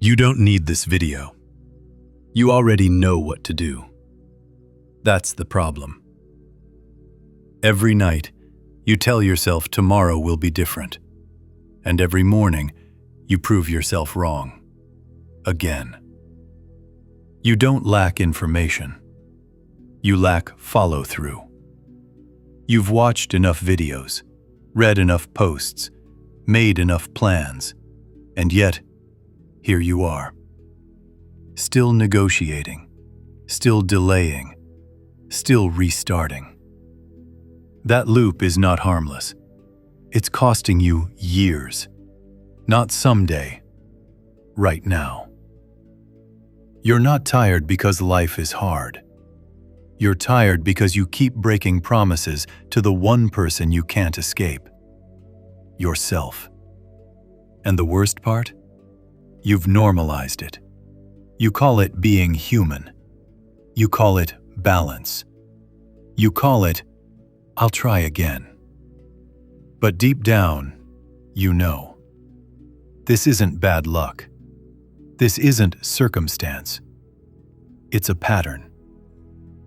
You don't need this video. You already know what to do. That's the problem. Every night, you tell yourself tomorrow will be different. And every morning, you prove yourself wrong. Again. You don't lack information. You lack follow-through. You've watched enough videos, read enough posts, made enough plans, and yet, here you are. Still negotiating, still delaying, still restarting. That loop is not harmless. It's costing you years. Not someday, right now. You're not tired because life is hard. You're tired because you keep breaking promises to the one person you can't escape. Yourself. And the worst part? You've normalized it. You call it being human. You call it balance. You call it, I'll try again. But deep down, you know. This isn't bad luck. This isn't circumstance. It's a pattern.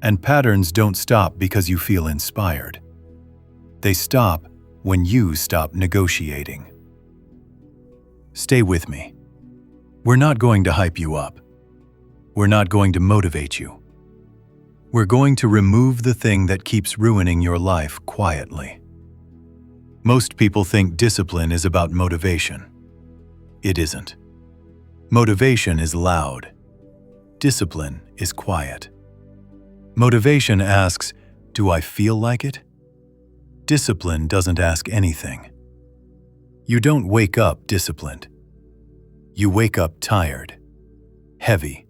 And patterns don't stop because you feel inspired. They stop when you stop negotiating. Stay with me. We're not going to hype you up. We're not going to motivate you. We're going to remove the thing that keeps ruining your life quietly. Most people think discipline is about motivation. It isn't. Motivation is loud. Discipline is quiet. Motivation asks, do I feel like it? Discipline doesn't ask anything. You don't wake up disciplined. You wake up tired, heavy,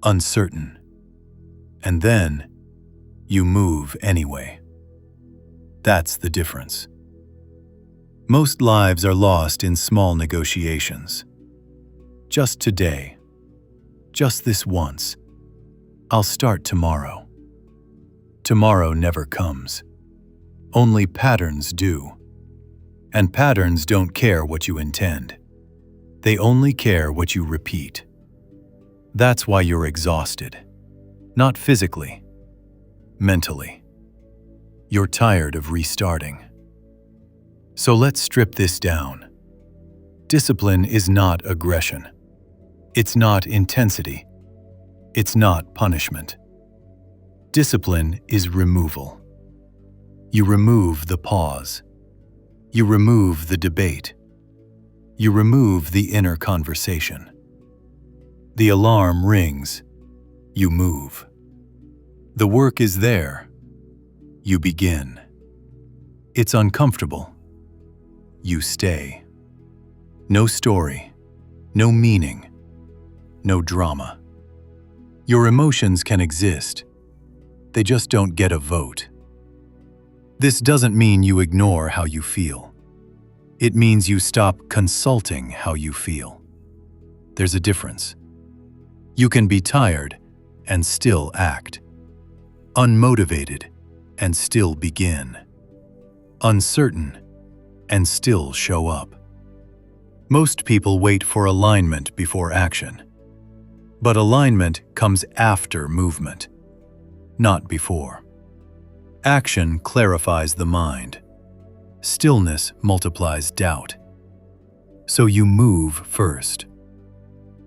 uncertain, and then you move anyway. That's the difference. Most lives are lost in small negotiations. Just today. Just this once. I'll start tomorrow. Tomorrow never comes. Only patterns do. And patterns don't care what you intend. They only care what you repeat. That's why you're exhausted. Not physically. Mentally. You're tired of restarting. So let's strip this down. Discipline is not aggression. It's not intensity. It's not punishment. Discipline is removal. You remove the pause. You remove the debate. You remove the inner conversation. The alarm rings. You move. The work is there. You begin. It's uncomfortable. You stay. No story. No meaning. No drama. Your emotions can exist. They just don't get a vote. This doesn't mean you ignore how you feel. It means you stop consulting how you feel. There's a difference. You can be tired and still act. Unmotivated and still begin. Uncertain and still show up. Most people wait for alignment before action. But alignment comes after movement, not before. Action clarifies the mind. Stillness multiplies doubt. So you move first.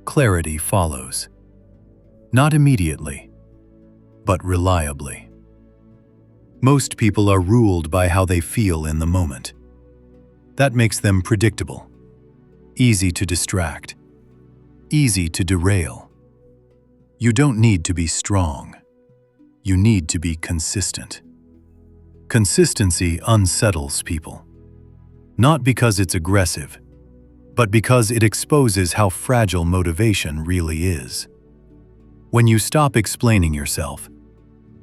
Clarity follows. Not immediately, but reliably. Most people are ruled by how they feel in the moment. That makes them predictable, easy to distract, easy to derail. You don't need to be strong. You need to be consistent. Consistency unsettles people. Not because it's aggressive, but because it exposes how fragile motivation really is. When you stop explaining yourself,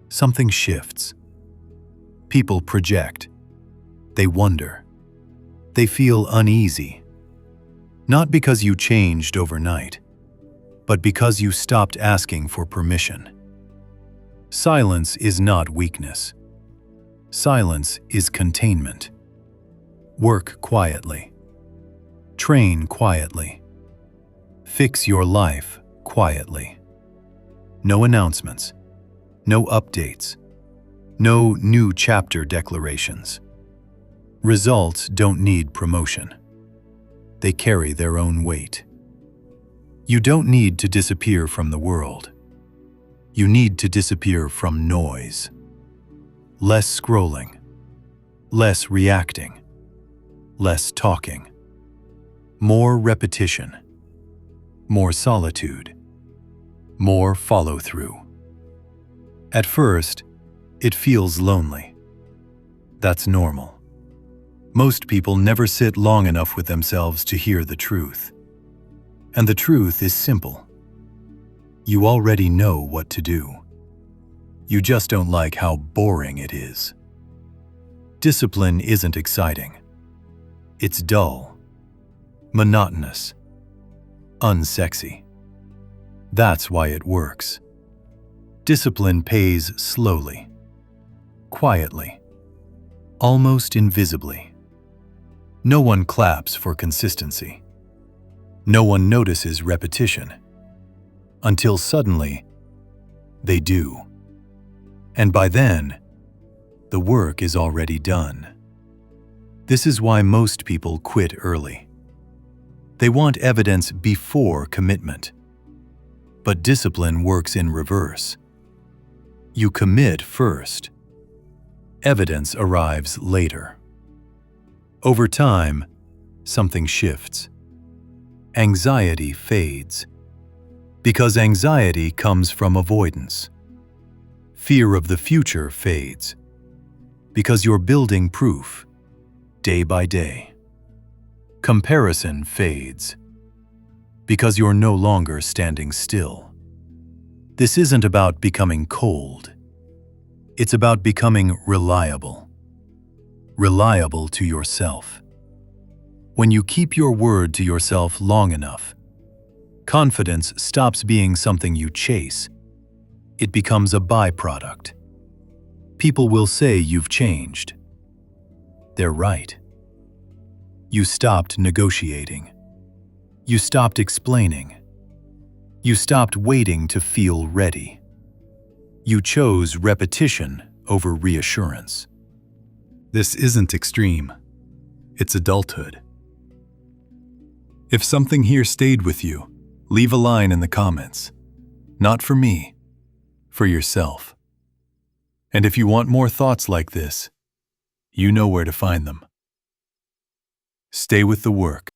something shifts. People project. They wonder. They feel uneasy. Not because you changed overnight, but because you stopped asking for permission. Silence is not weakness. Silence is containment. Work quietly. Train quietly. fix your life quietly. No announcements, no updates, no new chapter declarations. Results don't need promotion. They carry their own weight. You don't need to disappear from the world. You need to disappear from noise. Less scrolling, less reacting, less talking. More repetition, more solitude, more follow-through. At first, it feels lonely. That's normal. Most people never sit long enough with themselves to hear the truth. And the truth is simple. You already know what to do. You just don't like how boring it is. Discipline isn't exciting. It's dull, monotonous, unsexy. That's why it works. Discipline pays slowly, quietly, almost invisibly. No one claps for consistency. No one notices repetition. Until suddenly, they do. And by then, the work is already done. This is why most people quit early. They want evidence before commitment. But discipline works in reverse. You commit first. Evidence arrives later. Over time, something shifts. Anxiety fades. Because anxiety comes from avoidance. Fear of the future fades. Because you're building proof, day by day. Comparison fades. Because you're no longer standing still. This isn't about becoming cold. It's about becoming reliable. Reliable to yourself. When you keep your word to yourself long enough, confidence stops being something you chase. It becomes a byproduct. People will say you've changed. They're right. You stopped negotiating. You stopped explaining. You stopped waiting to feel ready. You chose repetition over reassurance. This isn't extreme. It's adulthood. If something here stayed with you, leave a line in the comments. Not for me, for yourself. And if you want more thoughts like this, you know where to find them. Stay with the work.